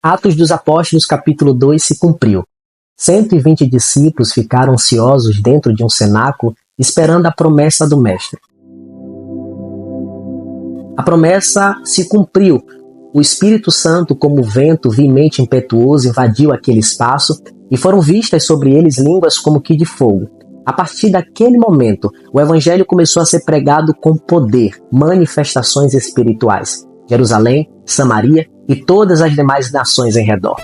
Atos dos Apóstolos, capítulo 2, se cumpriu. 120 discípulos ficaram ansiosos dentro de um cenáculo, esperando a promessa do Mestre. A promessa se cumpriu. O Espírito Santo, como vento veemente e impetuoso, invadiu aquele espaço e foram vistas sobre eles línguas como que de fogo. A partir daquele momento, o Evangelho começou a ser pregado com poder, manifestações espirituais. Jerusalém, Samaria e todas as demais nações em redor.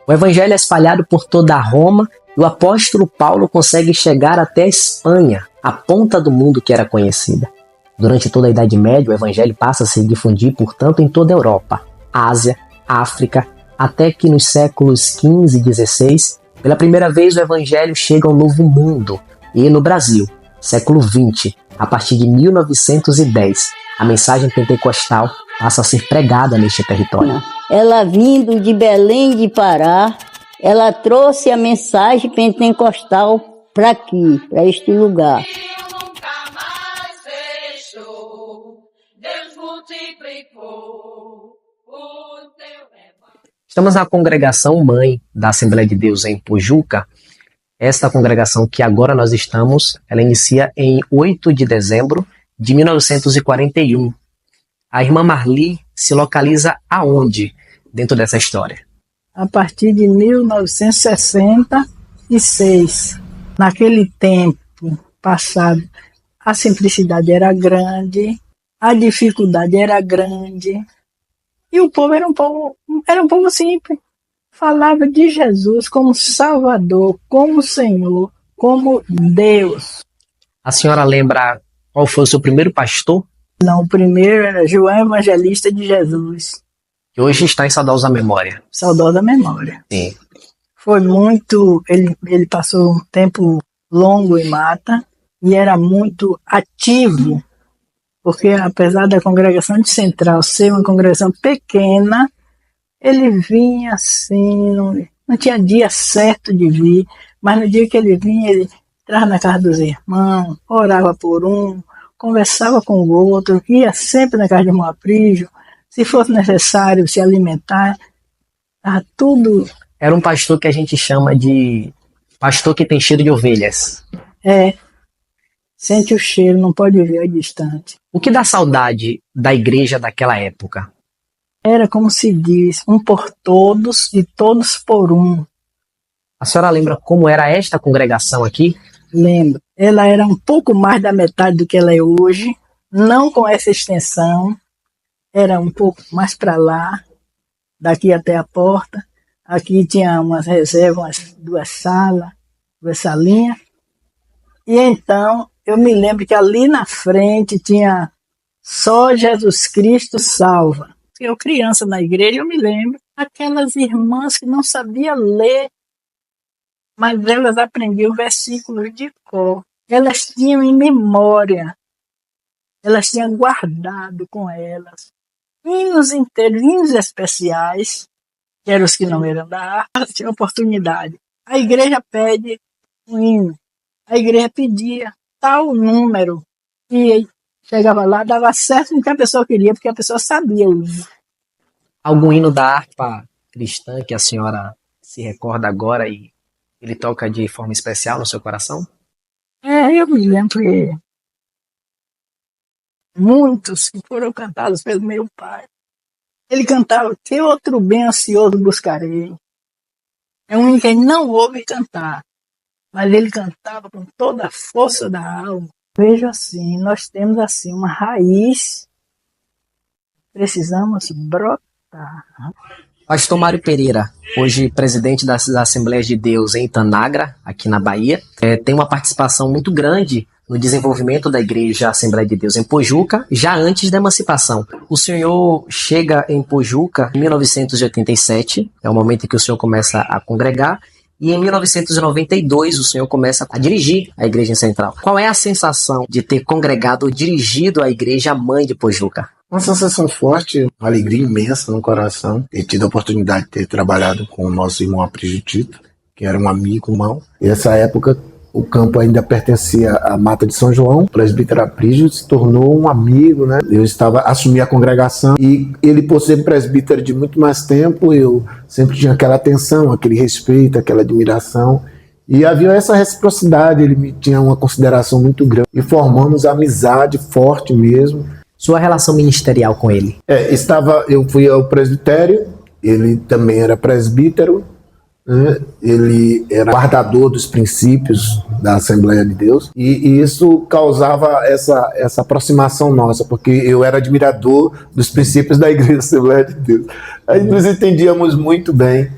O Evangelho é espalhado por toda a Roma e o apóstolo Paulo consegue chegar até a Espanha, a ponta do mundo que era conhecida. Durante toda a Idade Média, o Evangelho passa a se difundir, portanto, em toda a Europa, Ásia, África, até que nos séculos XV e XVI, pela primeira vez o Evangelho chega ao Novo Mundo e no Brasil, século XX, a partir de 1910, a mensagem pentecostal passa a ser pregada neste território. Ela vindo de Belém de Pará, ela trouxe a mensagem pentecostal para aqui, para este lugar. Estamos na congregação mãe da Assembleia de Deus em Pojuca. Esta congregação que agora nós estamos, ela inicia em 8 de dezembro de 1941. A irmã Marli se localiza aonde dentro dessa história? A partir de 1966. Naquele tempo passado, a simplicidade era grande, a dificuldade era grande, e o povo era um povo simples. Falava de Jesus como Salvador, como Senhor, como Deus. A senhora lembra qual foi o seu primeiro pastor? Não, o primeiro era João Evangelista de Jesus. Que hoje está em saudosa memória. Saudosa memória. Sim. Foi muito... Ele passou um tempo longo em Mata e era muito ativo, porque apesar da congregação de Central ser uma congregação pequena, ele vinha assim, não tinha dia certo de vir, mas no dia que ele vinha, ele entrava na casa dos irmãos, orava por um, conversava com o outro, ia sempre na casa de irmão Aprígio, se fosse necessário se alimentar, tudo. Era um pastor que a gente chama de pastor que tem cheiro de ovelhas. É, sente o cheiro, não pode ver distante. O que dá saudade da igreja daquela época? Era como se diz, um por todos e todos por um. A senhora lembra como era esta congregação aqui? Lembro. Ela era um pouco mais da metade do que ela é hoje, não com essa extensão, era um pouco mais para lá, daqui até a porta. Aqui tinha umas reservas, duas salinhas. E então, eu me lembro que ali na frente tinha Só Jesus Cristo Salva. Eu, criança na igreja, eu me lembro, aquelas irmãs que não sabiam ler, mas elas aprendiam versículos de cor. Elas tinham em memória, elas tinham guardado com elas hinos inteiros, hinos especiais, que eram os que não eram da arte, tinha oportunidade. A igreja pede um hino, a igreja pedia tal número, e chegava lá, dava certo no que a pessoa queria, porque a pessoa sabia o hino. Algum hino da harpa cristã que a senhora se recorda agora e ele toca de forma especial no seu coração? Eu me lembro que muitos que foram cantados pelo meu pai. Ele cantava, que outro bem ansioso buscarei. É um hino que ele não ouve cantar, mas ele cantava com toda a força da alma. Vejo assim, nós temos assim uma raiz, precisamos brotar. Pastor Mário Pereira, hoje presidente das Assembleias de Deus em Itanagra, aqui na Bahia, tem uma participação muito grande no desenvolvimento da Igreja Assembleia de Deus em Pojuca, já antes da emancipação. O senhor chega em Pojuca em 1987, é o momento em que o senhor começa a congregar, e em 1992 o senhor começa a dirigir a Igreja Central. Qual é a sensação de ter congregado ou dirigido a Igreja Mãe de Pojuca? Uma sensação forte, uma alegria imensa no coração. Ter tido a oportunidade de ter trabalhado com o nosso irmão Aprígio Tito, que era um amigo, irmão. E essa época o campo ainda pertencia à Mata de São João. O presbítero Aprígio se tornou um amigo, né? Eu assumi a congregação e ele, por ser presbítero de muito mais tempo, eu sempre tinha aquela atenção, aquele respeito, aquela admiração. E havia essa reciprocidade, ele me tinha uma consideração muito grande e formamos amizade forte mesmo. Sua relação ministerial com ele? Eu fui ao presbitério, ele também era presbítero, né? Ele era guardador dos princípios da Assembleia de Deus e isso causava essa aproximação nossa, porque eu era admirador dos princípios da Igreja Assembleia de Deus. Aí nos entendíamos muito bem.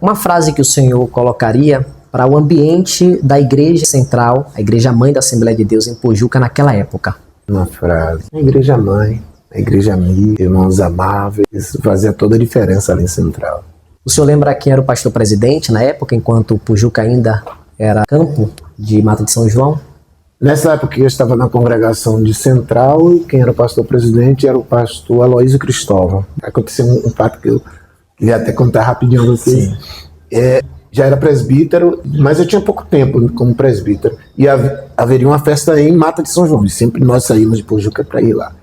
Uma frase que o senhor colocaria para o ambiente da Igreja Central, a Igreja Mãe da Assembleia de Deus em Pojuca naquela época? Uma frase: a Igreja Mãe, a Igreja amiga, irmãos amáveis, isso fazia toda a diferença ali em Central. O senhor lembra quem era o pastor presidente na época, enquanto Pojuca ainda era campo de Mata de São João? Nessa época eu estava na congregação de Central e quem era o pastor presidente era o pastor Aloísio Cristóvão. Aconteceu um fato que eu queria até contar rapidinho a vocês. Já era presbítero, mas eu tinha pouco tempo como presbítero. E haveria uma festa em Mata de São João, e sempre nós saímos de Pojuca para ir lá.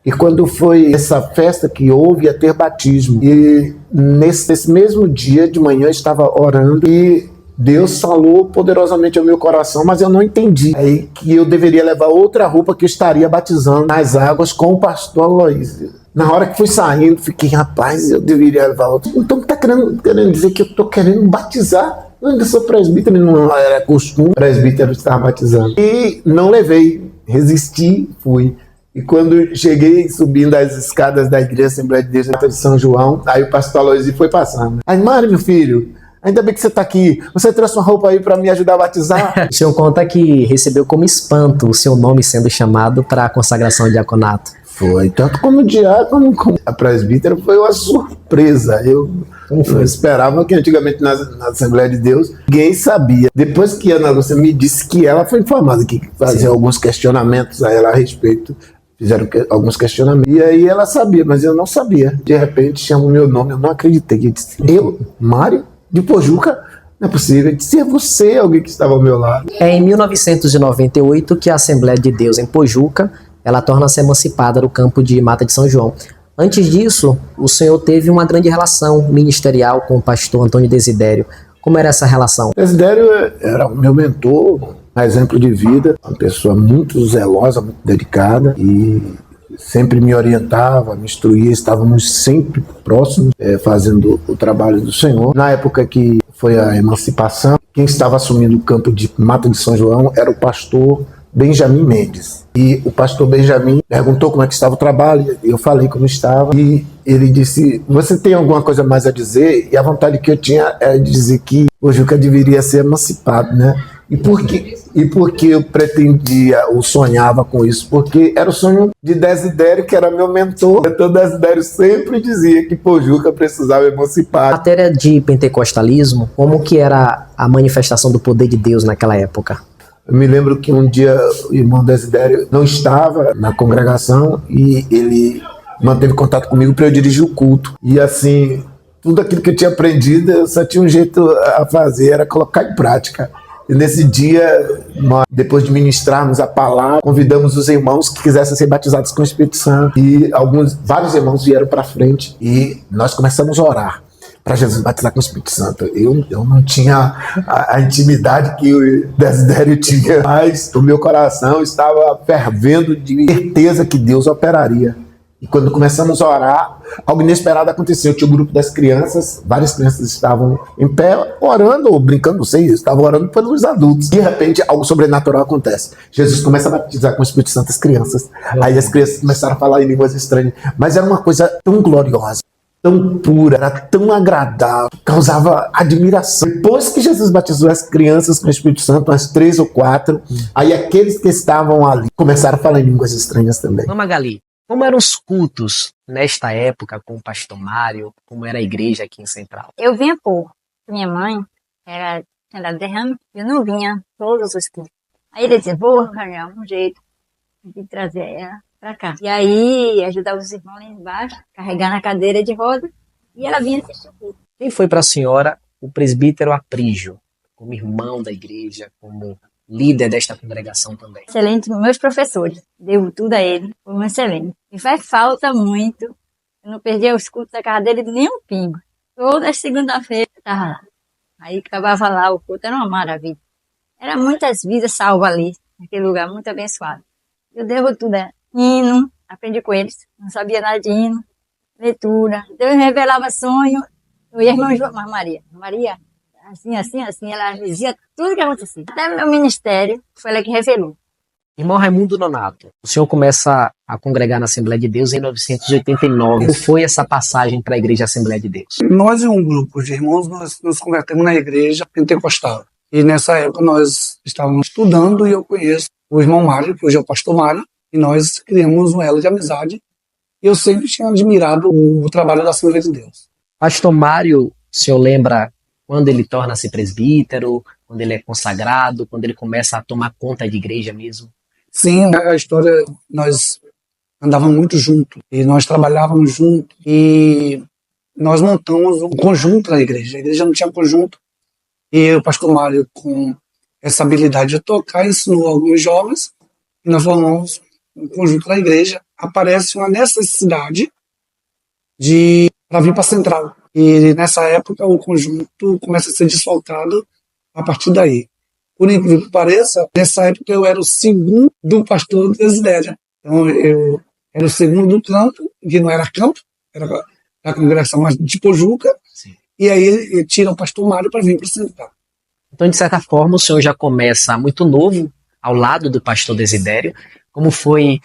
E quando foi essa festa que houve, ia ter batismo. E nesse mesmo dia de manhã eu estava orando e Deus falou poderosamente ao meu coração, mas eu não entendi. Aí que eu deveria levar outra roupa que eu estaria batizando nas águas com o pastor Aloísio. Na hora que fui saindo, fiquei, rapaz, eu deveria levar outra. Então tá querendo dizer que eu tô querendo batizar? Eu ainda sou presbítero, não era costume, presbítero estar batizando. E não levei, resisti, fui. E quando cheguei subindo as escadas da Igreja Assembleia de Deus de São João, aí o pastor Aloísio foi passando. Aí, Mário, meu filho, ainda bem que você está aqui. Você trouxe uma roupa aí para me ajudar a batizar? O senhor conta que recebeu como espanto o seu nome sendo chamado para a consagração ao diaconato. Foi, tanto como diácono como a presbítera, foi uma surpresa. Eu esperava que antigamente na Assembleia de Deus ninguém sabia. Depois que a Ana Lúcia me disse que ela foi informada, que fazia alguns questionamentos a ela a respeito, fizeram alguns questionamentos, e aí ela sabia, mas eu não sabia. De repente chamou o meu nome, eu não acreditei. Eu disse, eu, Mário, de Pojuca? Não é possível. Eu disse, é você, alguém que estava ao meu lado. É em 1998 que a Assembleia de Deus em Pojuca ela torna-se emancipada do campo de Mata de São João. Antes disso, o senhor teve uma grande relação ministerial com o pastor Antônio Desidério. Como era essa relação? Desidério era o meu mentor, um exemplo de vida, uma pessoa muito zelosa, muito dedicada e sempre me orientava, me instruía, estávamos sempre próximos, fazendo o trabalho do Senhor. Na época que foi a emancipação, quem estava assumindo o campo de Mata de São João era o pastor Benjamin Mendes. E o pastor Benjamin perguntou como é que estava o trabalho, eu falei como estava, e ele disse, você tem alguma coisa mais a dizer? E a vontade que eu tinha era de dizer que o Juca deveria ser emancipado, né? E por que eu pretendia ou sonhava com isso? Porque era o sonho de Desidério, que era meu mentor. Então Desidério sempre dizia que Pojuca precisava emancipar. Matéria de pentecostalismo, como que era a manifestação do poder de Deus naquela época? Eu me lembro que um dia o irmão Desidério não estava na congregação e ele manteve contato comigo para eu dirigir o culto. E assim, tudo aquilo que eu tinha aprendido, eu só tinha um jeito a fazer, era colocar em prática. E nesse dia, nós, depois de ministrarmos a palavra, convidamos os irmãos que quisessem ser batizados com o Espírito Santo. E vários irmãos vieram para frente e nós começamos a orar para Jesus batizar com o Espírito Santo. Eu não tinha a intimidade que o Desidério tinha, mas o meu coração estava fervendo de certeza que Deus operaria. E quando começamos a orar, algo inesperado aconteceu. Tinha um grupo das crianças, várias crianças estavam em pé, orando ou brincando, não sei, estavam orando pelos adultos. De repente, algo sobrenatural acontece. Jesus começa a batizar com o Espírito Santo as crianças. Aí as crianças começaram a falar em línguas estranhas. Mas era uma coisa tão gloriosa, tão pura, era tão agradável, causava admiração. Depois que Jesus batizou as crianças com o Espírito Santo, umas 3 ou 4, aí aqueles que estavam ali começaram a falar em línguas estranhas também. Magali, como eram os cultos nesta época com o pastor Mário? Como era a igreja aqui em Central? Eu vinha pouco. Minha mãe tinha dado derrame, eu não vinha todos os cultos. Aí ele dizia, vou arranjar um jeito de trazer ela pra cá. E aí ajudava os irmãos lá embaixo, carregar na cadeira de roda, e ela vinha assistir o culto. Quem foi para a senhora o presbítero Aprígio, como irmão da igreja, como líder desta congregação também. Excelente, meus professores, devo tudo a ele, foi um excelente. E faz falta muito, eu não perdi os cultos da casa dele nem um pingo. Toda segunda-feira eu estava lá. Aí acabava lá, o culto era uma maravilha. Era muitas vidas salvas ali, naquele lugar, muito abençoado. Eu devo tudo a hino, aprendi com eles, não sabia nada de hino, leitura. Deus me revelava sonho, eu ia irmã Maria, assim, ela me dizia tudo que acontecia. Até meu ministério, foi ela que revelou. Irmão Raimundo Nonato, o senhor começa a congregar na Assembleia de Deus em 1989. Como foi essa passagem para a Igreja Assembleia de Deus? Nós, em um grupo de irmãos, nós nos convertemos na Igreja Pentecostal. E nessa época nós estávamos estudando e eu conheço o irmão Mário, que hoje é o pastor Mário, e nós criamos um elo de amizade. E eu sempre tinha admirado o trabalho da Assembleia de Deus. Pastor Mário, o senhor lembra quando ele torna-se presbítero, quando ele é consagrado, quando ele começa a tomar conta de igreja mesmo? Sim, a história, nós andávamos muito juntos e nós trabalhávamos juntos e nós montamos um conjunto na igreja. A igreja não tinha conjunto e o pastor Mário, com essa habilidade de tocar, ensinou alguns jovens e nós formamos um conjunto na igreja. Aparece uma necessidade para vir para a central. E nessa época o conjunto começa a ser desfalcado a partir daí. Por incrível que pareça, nessa época eu era o segundo do pastor Desidério. Então eu era o segundo do campo, que não era campo, era a congregação mais de Pojuca. Sim. E aí ele tira o pastor Mário para vir para o central. Então, de certa forma, o senhor já começa muito novo, ao lado do pastor Desidério. Como foi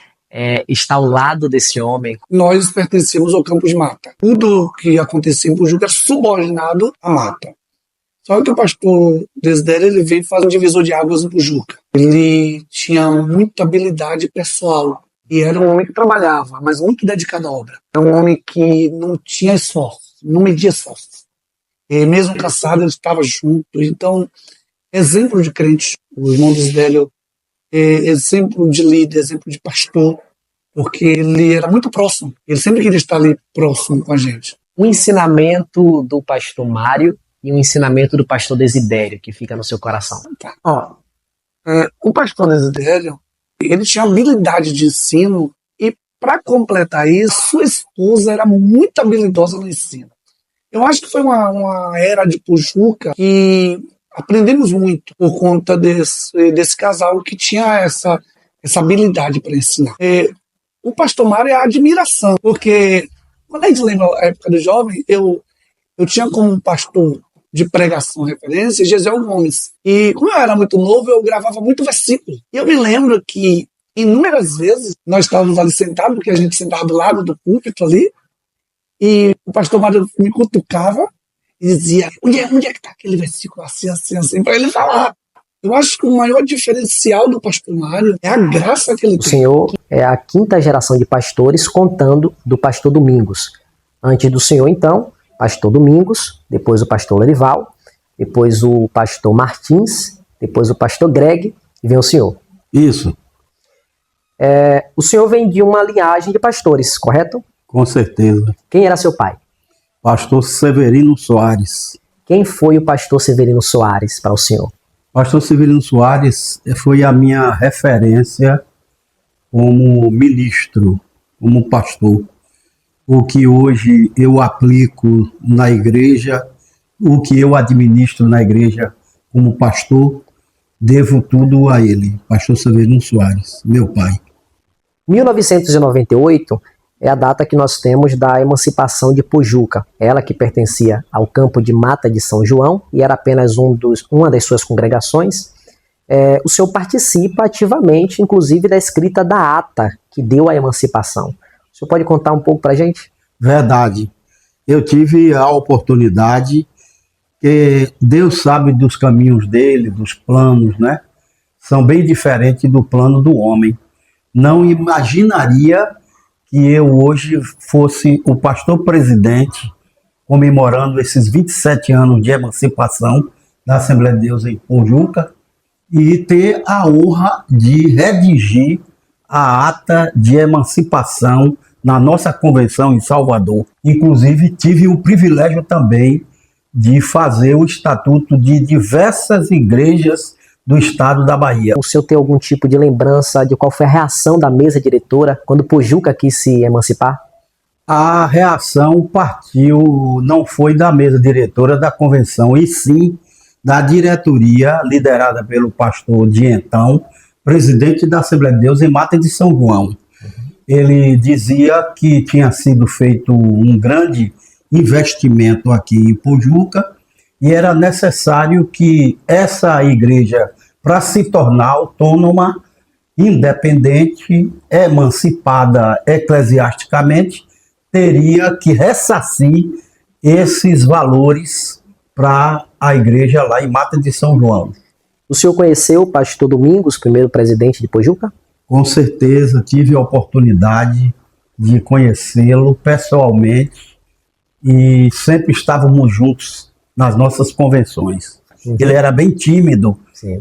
estar ao lado desse homem? Nós pertencíamos ao campo de Mata. Tudo que acontecia em Pojuca era subordinado à Mata. Só que o pastor Desidério, ele veio fazer um divisor de águas em Pojuca. Ele tinha muita habilidade pessoal. E era um homem que trabalhava, mas muito dedicado à obra. Era um homem que não tinha esforço, não media esforço. E mesmo cansado, ele estava junto. Então, exemplo de crente, o irmão Desidério, exemplo de líder, exemplo de pastor, porque ele era muito próximo. Ele sempre queria estar ali próximo com a gente. O ensinamento do pastor Mário e o ensinamento do pastor Desidério, que fica no seu coração. Tá. O pastor Desidério, ele tinha habilidade de ensino e, para completar isso, sua esposa era muito habilidosa no ensino. Eu acho que foi uma era de Pojuca que aprendemos muito por conta desse casal que tinha essa habilidade para ensinar. O pastor Mário é a admiração, porque quando a gente lembra a época do jovem, eu tinha como pastor de pregação referência Gesiel Gomes. E como eu era muito novo, eu gravava muito versículo. E eu me lembro que inúmeras vezes nós estávamos ali sentados, porque a gente sentava do lado do púlpito ali, e o pastor Mário me cutucava e dizia, onde é que está aquele versículo assim, para ele falar. Eu acho que o maior diferencial do pastor Mário é a graça que ele tem. O senhor é a quinta geração de pastores, contando do pastor Domingos. Antes do senhor, então, pastor Domingos, depois o pastor Lerival, depois o pastor Martins, depois o pastor Greg, e vem o senhor. Isso. O senhor vem de uma linhagem de pastores, correto? Com certeza. Quem era seu pai? Pastor Severino Soares. Quem foi o pastor Severino Soares para o senhor? Pastor Severino Soares foi a minha referência como ministro, como pastor. O que hoje eu aplico na igreja, o que eu administro na igreja como pastor, devo tudo a ele, pastor Severino Soares, meu pai. 1998 é a data que nós temos da emancipação de Pojuca. Ela que pertencia ao campo de Mata de São João e era apenas uma das suas congregações. O senhor participa ativamente, inclusive, da escrita da ata que deu a emancipação. O senhor pode contar um pouco para a gente? Verdade. Eu tive a oportunidade, que Deus sabe dos caminhos dele, dos planos, né? São bem diferentes do plano do homem. Não imaginaria que eu hoje fosse o pastor presidente, comemorando esses 27 anos de emancipação da Assembleia de Deus em Pojuca, e ter a honra de redigir a ata de emancipação na nossa convenção em Salvador. Inclusive, tive o privilégio também de fazer o estatuto de diversas igrejas do estado da Bahia. O senhor tem algum tipo de lembrança de qual foi a reação da mesa diretora quando Pojuca quis se emancipar? A reação partiu, não foi da mesa diretora da convenção, e sim da diretoria liderada pelo pastor de então, presidente da Assembleia de Deus em Mata de São João. Ele dizia que tinha sido feito um grande investimento aqui em Pojuca e era necessário que essa igreja, para se tornar autônoma, independente, emancipada eclesiasticamente, teria que ressarcir esses valores para a igreja lá em Mata de São João. O senhor conheceu o pastor Domingos, primeiro presidente de Pojuca? Com certeza tive a oportunidade de conhecê-lo pessoalmente e sempre estávamos juntos nas nossas convenções. Ele era bem tímido,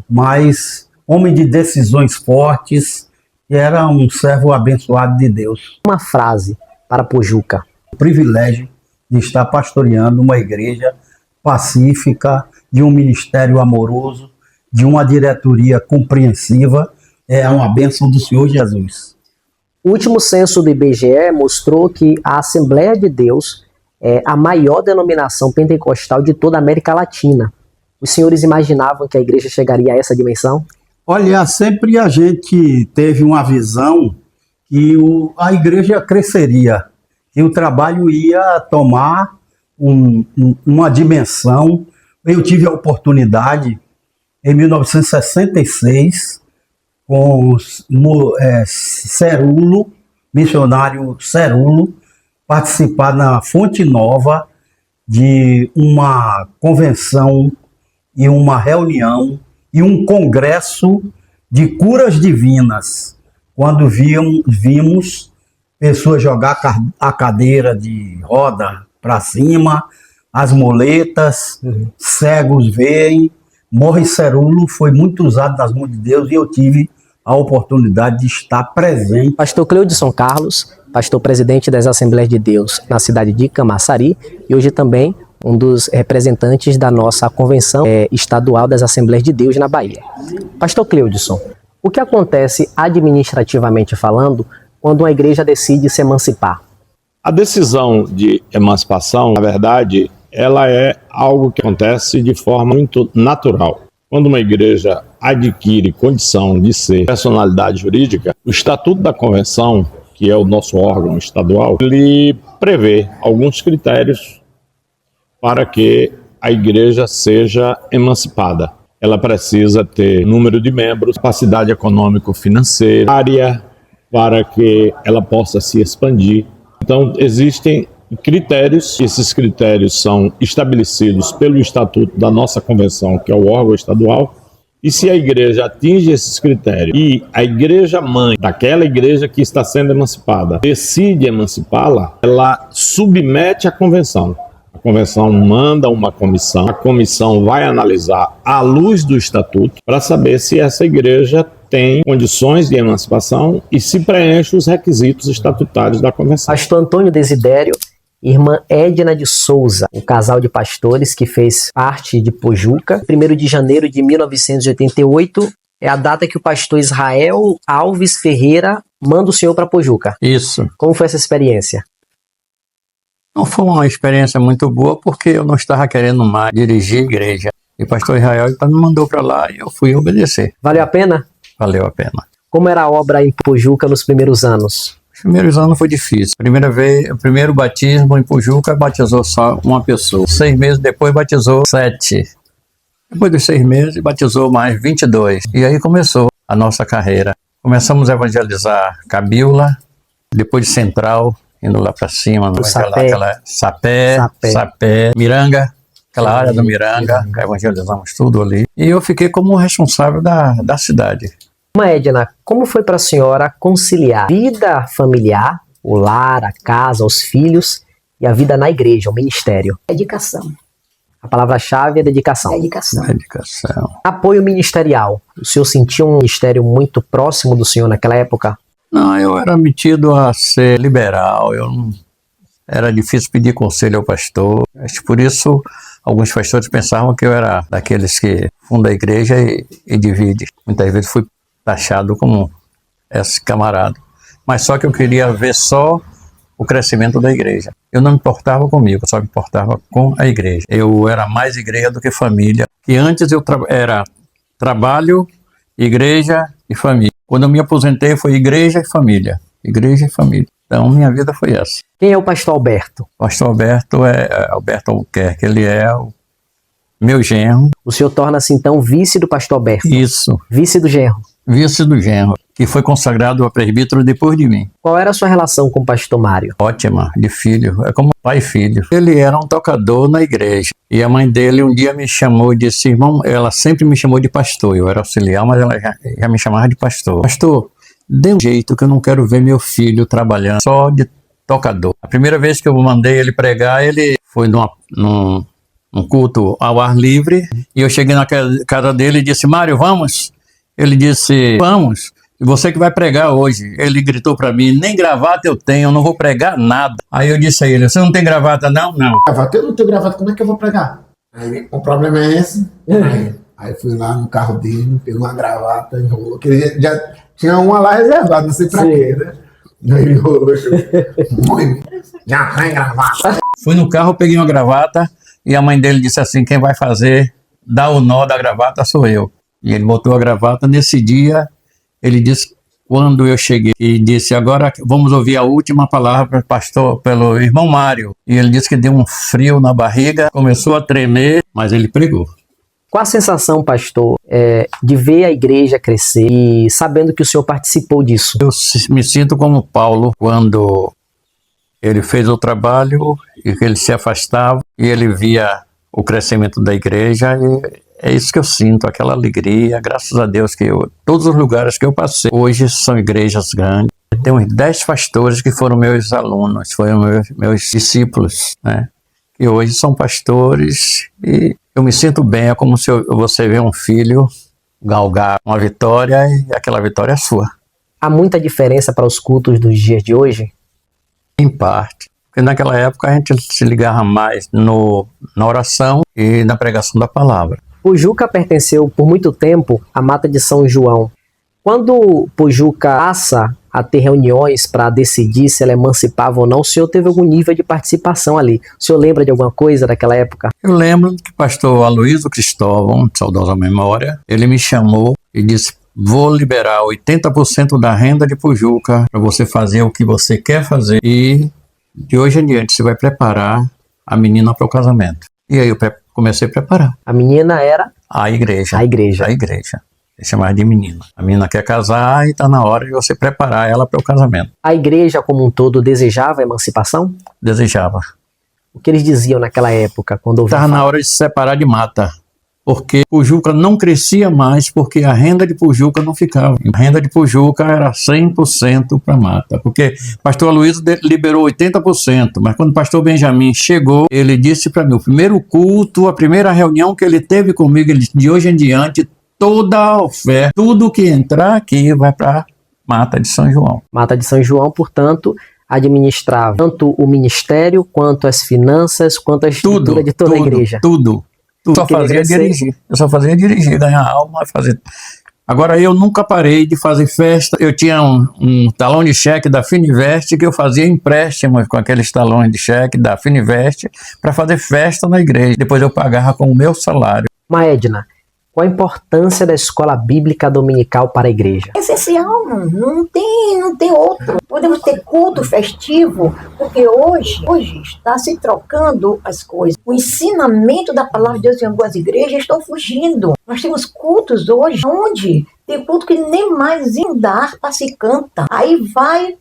mas homem de decisões fortes e era um servo abençoado de Deus. Uma frase para Pojuca. O privilégio de estar pastoreando uma igreja pacífica, de um ministério amoroso, de uma diretoria compreensiva, é uma bênção do Senhor Jesus. O último censo do IBGE mostrou que a Assembleia de Deus é a maior denominação pentecostal de toda a América Latina. Os senhores imaginavam que a igreja chegaria a essa dimensão? Olha, sempre a gente teve uma visão que a igreja cresceria, que o trabalho ia tomar uma dimensão. Eu tive a oportunidade, em 1966, com Cerulo, missionário Cerulo, participar na Fonte Nova de uma convenção e uma reunião e um congresso de curas divinas, quando vimos pessoas jogar a cadeira de roda para cima, as muletas, cegos veem. Morre Cerulo foi muito usado nas mãos de Deus e eu tive a oportunidade de estar presente. Pastor Cleudson Carlos, pastor presidente das Assembleias de Deus na cidade de Camaçari e hoje também um dos representantes da nossa convenção estadual das Assembleias de Deus na Bahia. Pastor Cleudson, o que acontece administrativamente falando quando uma igreja decide se emancipar? A decisão de emancipação, na verdade, ela é algo que acontece de forma muito natural. Quando uma igreja adquire condição de ser personalidade jurídica, o Estatuto da Convenção, que é o nosso órgão estadual, ele prevê alguns critérios para que a igreja seja emancipada. Ela precisa ter número de membros, capacidade econômico-financeira, área para que ela possa se expandir. Então, existem critérios, esses critérios são estabelecidos pelo Estatuto da nossa convenção, que é o órgão estadual, e se a igreja atinge esses critérios e a igreja mãe daquela igreja que está sendo emancipada decide emancipá-la, ela submete à convenção. A convenção manda uma comissão, a comissão vai analisar à luz do Estatuto para saber se essa igreja tem condições de emancipação e se preenche os requisitos estatutários da convenção. Pastor Antônio Desidério, irmã Edna de Souza, um casal de pastores que fez parte de Pojuca. 1º de janeiro de 1988 é a data que o pastor Israel Alves Ferreira manda o senhor para Pojuca. Isso. Como foi essa experiência? Não foi uma experiência muito boa porque eu não estava querendo mais dirigir a igreja. E o pastor Israel me mandou para lá e eu fui obedecer. Valeu a pena? Valeu a pena. Como era a obra em Pojuca nos primeiros anos? Os primeiros anos foi difícil. O primeiro batismo em Pojuca batizou só uma pessoa. 6 meses depois batizou 7. Depois dos 6 meses batizou mais 22. E aí começou a nossa carreira. Começamos a evangelizar Cabíola, depois de Central, indo lá para cima, Sapé, Miranga, aquela área do Miranga, evangelizamos tudo ali. E eu fiquei como responsável da cidade. Edna, como foi para a senhora conciliar vida familiar, o lar, a casa, os filhos e a vida na igreja, o ministério? Dedicação. A palavra-chave é dedicação. Dedicação. Apoio ministerial. O senhor sentiu um ministério muito próximo do senhor naquela época? Não, eu era metido a ser liberal, era difícil pedir conselho ao pastor, por isso Alguns pastores pensavam que eu era daqueles que funda a igreja e divide. Muitas vezes fui taxado como esse camarada. Mas só que eu queria ver só o crescimento da igreja. Eu não me importava comigo, eu só me importava com a igreja. Eu era mais igreja do que família. E antes eu era trabalho, igreja e família. Quando eu me aposentei foi igreja e família. Igreja e família. Então minha vida foi essa. Quem é o pastor Alberto? O pastor Alberto é Alberto Albuquerque, ele é o meu genro. O senhor torna-se então vice do pastor Alberto? Isso. Vice do genro? Vice do genro, que foi consagrado a presbítero depois de mim. Qual era a sua relação com o pastor Mário? Ótima, de filho, é como pai e filho. Ele era um tocador na igreja. E a mãe dele um dia me chamou e disse, irmão, ela sempre me chamou de pastor. Eu era auxiliar, mas ela já me chamava de pastor. Pastor, dê um jeito que eu não quero ver meu filho trabalhando só de tocador. A primeira vez que eu mandei ele pregar, ele foi num culto ao ar livre. E eu cheguei na casa dele e disse, Mário, vamos? Ele disse, vamos, você que vai pregar hoje. Ele gritou para mim, nem gravata eu tenho, eu não vou pregar nada. Aí eu disse a ele, você não tem gravata não? Não. Gravata, eu não tenho gravata, como é que eu vou pregar? Aí, o problema é esse. Aí fui lá no carro dele, pegou uma gravata, enrolou, que ele já tinha uma lá reservada, não sei pra quê, né? Aí enrolou, já tem gravata. Fui no carro, peguei uma gravata e a mãe dele disse assim, quem vai fazer, dar o nó da gravata sou eu. E ele botou a gravata. Nesse dia, ele disse, quando eu cheguei, e disse, agora vamos ouvir a última palavra, pastor, pelo irmão Mário. E ele disse que deu um frio na barriga, começou a tremer, mas ele pregou. Qual a sensação, pastor, de ver a igreja crescer e sabendo que o senhor participou disso? Eu me sinto como Paulo, quando ele fez o trabalho e que ele se afastava e ele via o crescimento da igreja e é isso que eu sinto, aquela alegria, graças a Deus que todos os lugares que eu passei, hoje são igrejas grandes. Tem uns 10 pastores que foram meus alunos, foram meus discípulos, né? E hoje são pastores e eu me sinto bem, é como se você vê um filho galgar uma vitória e aquela vitória é sua. Há muita diferença para os cultos dos dias de hoje? Em parte. Porque naquela época a gente se ligava mais na oração e na pregação da palavra. Pujuca pertenceu por muito tempo à Mata de São João. Quando Pujuca passa a ter reuniões para decidir se ela emancipava ou não, o senhor teve algum nível de participação ali? O senhor lembra de alguma coisa daquela época? Eu lembro que o pastor Aloysio Cristóvão, de saudosa memória, ele me chamou e disse, vou liberar 80% da renda de Pujuca para você fazer o que você quer fazer e de hoje em diante você vai preparar a menina para o casamento. E aí eu comecei a preparar. A menina era? A igreja. A igreja. A igreja. É chamar de menina. A menina quer casar e está na hora de você preparar ela para o casamento. A igreja como um todo desejava a emancipação? Desejava. O que eles diziam naquela época? Quando estava na hora de se separar de mata. Porque Pujuca não crescia mais, porque a renda de Pujuca não ficava. A renda de Pujuca era 100% para mata. Porque o pastor Aloysio liberou 80%, mas quando o pastor Benjamin chegou, ele disse para mim, o primeiro culto, a primeira reunião que ele teve comigo, ele disse, de hoje em diante, toda a oferta, tudo que entrar aqui vai para Mata de São João. Mata de São João, portanto, administrava tanto o ministério, quanto as finanças, quanto a estrutura de toda a igreja. Tudo. Eu só fazia dirigir. Eu só fazia dirigir, ganhar alma, fazer. Agora eu nunca parei de fazer festa. Eu tinha um talão de cheque da Fininvest que eu fazia empréstimos com aqueles talões de cheque da Fininvest para fazer festa na igreja. Depois eu pagava com o meu salário. Edna, qual a importância da escola bíblica dominical para a igreja? É essencial, não tem outro. Podemos ter culto festivo, porque hoje está se trocando as coisas. O ensinamento da palavra de Deus em algumas igrejas estão fugindo. Nós temos cultos hoje onde tem culto que nem mais indar para se canta. Aí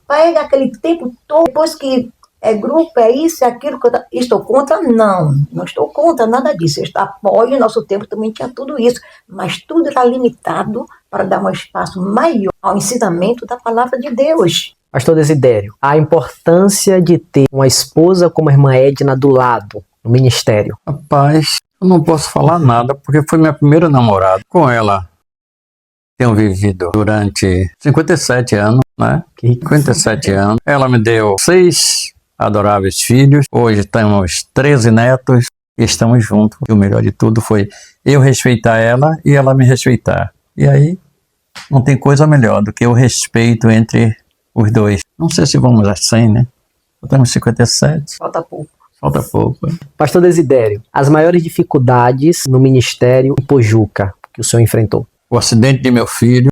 pega aquele tempo todo, depois que é grupo, é isso, é aquilo que eu estou contra? Não estou contra nada disso. Eu apoio, nosso tempo também tinha tudo isso, mas tudo era limitado para dar um espaço maior ao ensinamento da palavra de Deus. Pastor Desidério, a importância de ter uma esposa como a irmã Edna do lado, no ministério. Rapaz, eu não posso falar nada, porque foi minha primeira namorada. Com ela, tenho vivido durante 57 anos, né? 57 anos. Ela me deu 6 adoráveis filhos, hoje temos 13 netos e estamos juntos. E o melhor de tudo foi eu respeitar ela e ela me respeitar. E aí não tem coisa melhor do que o respeito entre os dois. Não sei se vamos a 100, né? Estamos 57. Falta pouco. Falta pouco. Né? Pastor Desidério, as maiores dificuldades no ministério em Pojuca que o senhor enfrentou? O acidente de meu filho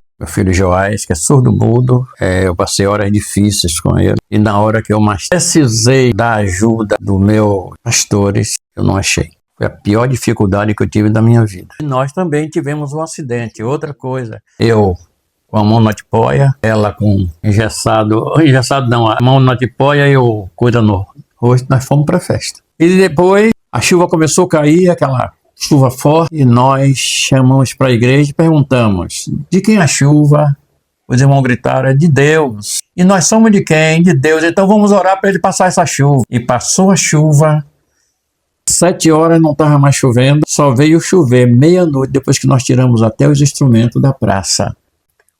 Joás, que é surdo-mudo, eu passei horas difíceis com ele. E na hora que eu mais precisei da ajuda dos meus pastores, eu não achei. Foi a pior dificuldade que eu tive da minha vida. E nós também tivemos um acidente. Outra coisa, eu com a mão na tipóia, ela com engessado não, a mão na tipóia e eu coisa no rosto, nós fomos para a festa. E depois a chuva começou a cair, aquela chuva forte, e nós chamamos para a igreja e perguntamos, de quem é a chuva? Os irmãos gritaram, é de Deus. E nós somos de quem? De Deus. Então vamos orar para ele passar essa chuva. E passou a chuva, 7 horas não estava mais chovendo, só veio chover meia-noite, depois que nós tiramos até os instrumentos da praça.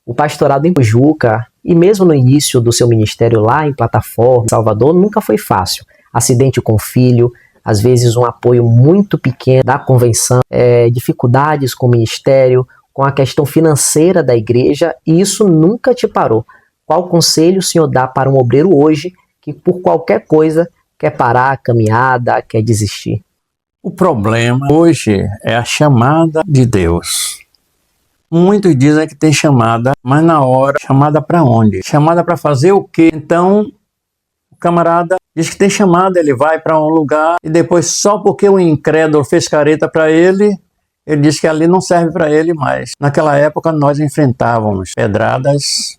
O pastorado em Pojuca, e mesmo no início do seu ministério lá em Plataforma, Salvador, nunca foi fácil. Acidente com o filho, às vezes um apoio muito pequeno da convenção, dificuldades com o ministério, com a questão financeira da igreja, e isso nunca te parou. Qual conselho o senhor dá para um obreiro hoje que por qualquer coisa quer parar a caminhada, quer desistir? O problema hoje é a chamada de Deus. Muitos dizem que tem chamada, mas na hora, chamada para onde? Chamada para fazer o quê? Então, o camarada diz que tem chamada, ele vai para um lugar e depois só porque o incrédulo fez careta para ele, ele diz que ali não serve para ele mais. Naquela época nós enfrentávamos pedradas,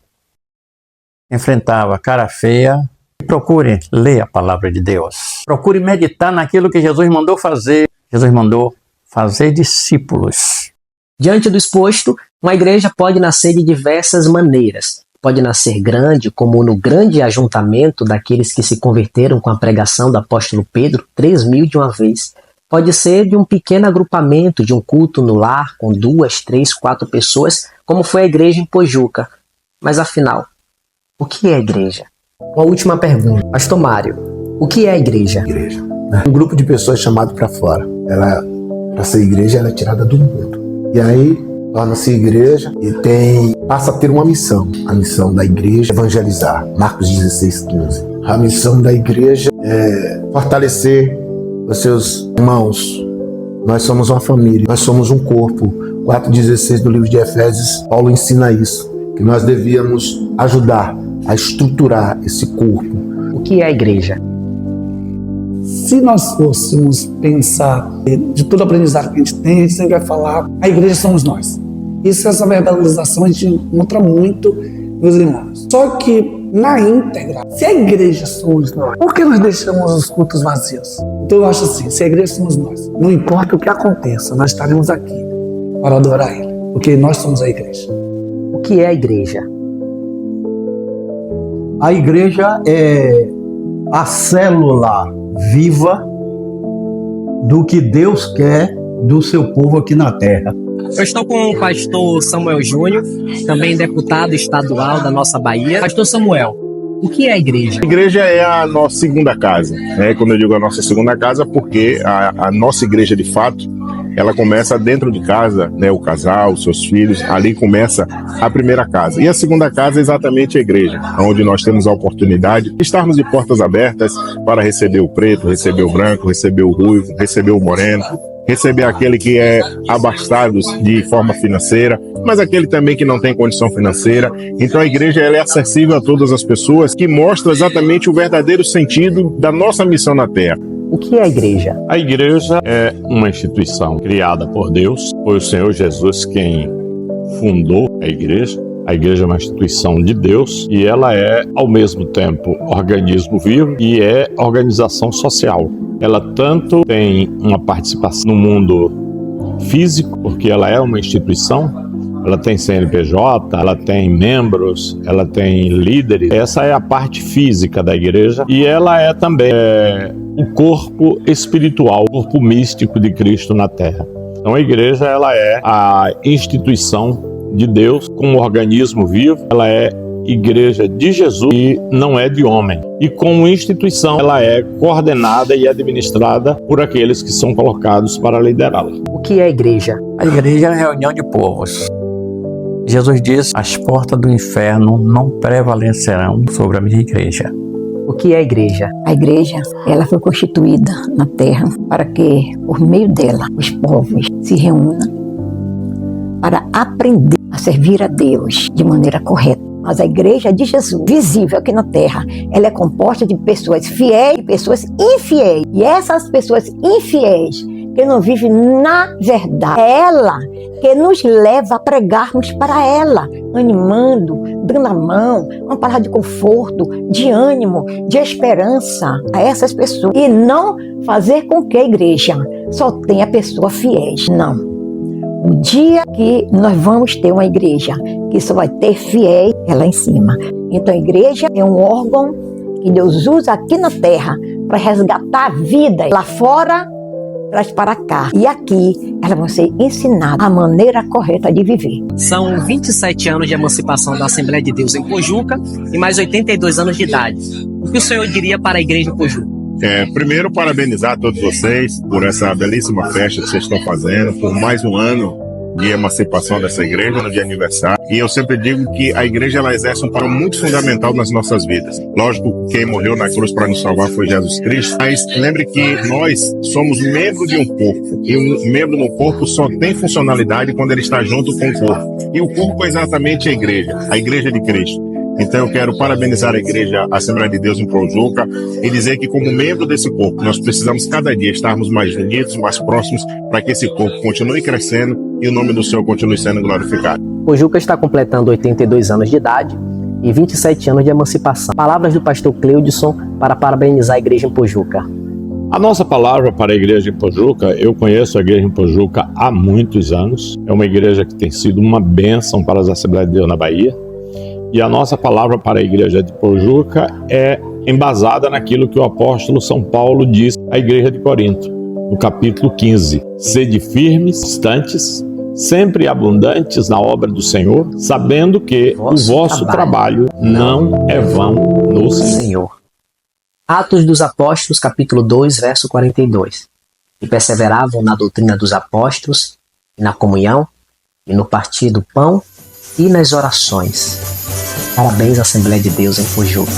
enfrentava cara feia. Procure ler a palavra de Deus. Procure meditar naquilo que Jesus mandou fazer. Jesus mandou fazer discípulos. Diante do exposto, uma igreja pode nascer de diversas maneiras. Pode nascer grande, como no grande ajuntamento daqueles que se converteram com a pregação do apóstolo Pedro, 3.000 de uma vez. Pode ser de um pequeno agrupamento, de um culto no lar, com 2, 3, 4 pessoas, como foi a igreja em Pojuca. Mas afinal, o que é a igreja? Uma última pergunta. Pastor Mário, o que é a igreja? Igreja, né? Um grupo de pessoas chamado para fora. Para ser igreja, ela é tirada do mundo. E aí, torna-se igreja e passa a ter uma missão. A missão da igreja é evangelizar. Marcos 16:15. A missão da igreja é fortalecer os seus irmãos. Nós somos uma família, nós somos um corpo. 4:16 do livro de Efésios, Paulo ensina isso, que nós devíamos ajudar a estruturar esse corpo. O que é a igreja? Se nós fôssemos pensar de todo o aprendizado que a gente tem, a gente sempre vai falar, a igreja somos nós. Essa verbalização a gente encontra muito nos irmãos. Só que, na íntegra, se a igreja somos nós, por que nós deixamos os cultos vazios? Então eu acho assim, se a igreja somos nós, não importa o que aconteça, nós estaremos aqui para adorar Ele, porque nós somos a igreja. O que é a igreja? A igreja é a célula viva do que Deus quer do seu povo aqui na terra. Eu estou com o pastor Samuel Júnior, também deputado estadual da nossa Bahia. Pastor Samuel, o que é a igreja? A igreja é a nossa segunda casa, né? Quando eu digo a nossa segunda casa, porque a nossa igreja, de fato, ela começa dentro de casa, né? O casal, os seus filhos, ali começa a primeira casa. E a segunda casa é exatamente a igreja, onde nós temos a oportunidade de estarmos de portas abertas para receber o preto, receber o branco, receber o ruivo, receber o moreno, receber aquele que é abastado de forma financeira, mas aquele também que não tem condição financeira. Então a igreja ela é acessível a todas as pessoas, que mostra exatamente o verdadeiro sentido da nossa missão na Terra. O que é a igreja? A igreja é uma instituição criada por Deus. Foi o Senhor Jesus quem fundou a igreja. A igreja é uma instituição de Deus e ela é, ao mesmo tempo, organismo vivo e é organização social. Ela tanto tem uma participação no mundo físico, porque ela é uma instituição, ela tem CNPJ, ela tem membros, ela tem líderes. Essa é a parte física da igreja e ela é também o corpo espiritual, o corpo místico de Cristo na Terra. Então a igreja ela é a instituição de Deus como organismo vivo, ela é igreja de Jesus e não é de homem. E como instituição, ela é coordenada e administrada por aqueles que são colocados para liderá-la. O que é a igreja? A igreja é a reunião de povos. Jesus diz: as portas do inferno não prevalecerão sobre a minha igreja. O que é a igreja? A igreja, ela foi constituída na terra para que, por meio dela, os povos se reúnam para aprender a servir a Deus de maneira correta. Mas a igreja de Jesus, visível aqui na terra, ela é composta de pessoas fiéis e pessoas infiéis. E essas pessoas infiéis, que não vivem na verdade, é ela que nos leva a pregarmos para ela, animando, dando a mão, uma palavra de conforto, de ânimo, de esperança a essas pessoas. E não fazer com que a igreja só tenha pessoas fiéis, não. O dia que nós vamos ter uma igreja que só vai ter fiéis é lá em cima. Então a igreja é um órgão que Deus usa aqui na terra para resgatar vidas. Lá fora, traz para cá. E aqui elas vão ser ensinadas a maneira correta de viver. São 27 anos de emancipação da Assembleia de Deus em Pojuca e mais 82 anos de idade. O que o senhor diria para a igreja em Pojuca? Primeiro, parabenizar todos vocês por essa belíssima festa que vocês estão fazendo, por mais um ano de emancipação dessa igreja, no dia de aniversário. E eu sempre digo que a igreja ela exerce um papel muito fundamental nas nossas vidas. Lógico, quem morreu na cruz para nos salvar foi Jesus Cristo, mas lembre que nós somos membro de um corpo. E um membro no corpo só tem funcionalidade quando ele está junto com o corpo. E o corpo é exatamente a igreja de Cristo. Então eu quero parabenizar a igreja Assembleia de Deus em Pojuca e dizer que como membro desse corpo, nós precisamos cada dia estarmos mais unidos, mais próximos, para que esse corpo continue crescendo e o nome do Senhor continue sendo glorificado. Pojuca está completando 82 anos de idade e 27 anos de emancipação. Palavras do pastor Cleudson para parabenizar a igreja em Pojuca. A nossa palavra para a igreja em Pojuca, eu conheço a igreja em Pojuca há muitos anos. É uma igreja que tem sido uma bênção para as Assembleias de Deus na Bahia. E a nossa palavra para a igreja de Pojuca é embasada naquilo que o apóstolo São Paulo diz à igreja de Corinto, no capítulo 15. Sede firmes, constantes, sempre abundantes na obra do Senhor, sabendo que o vosso trabalho não é vão no Senhor. Atos dos Apóstolos, capítulo 2, verso 42. E perseveravam na doutrina dos apóstolos, e na comunhão, e no partir do pão, e nas orações. Parabéns, Assembleia de Deus em Pojuca.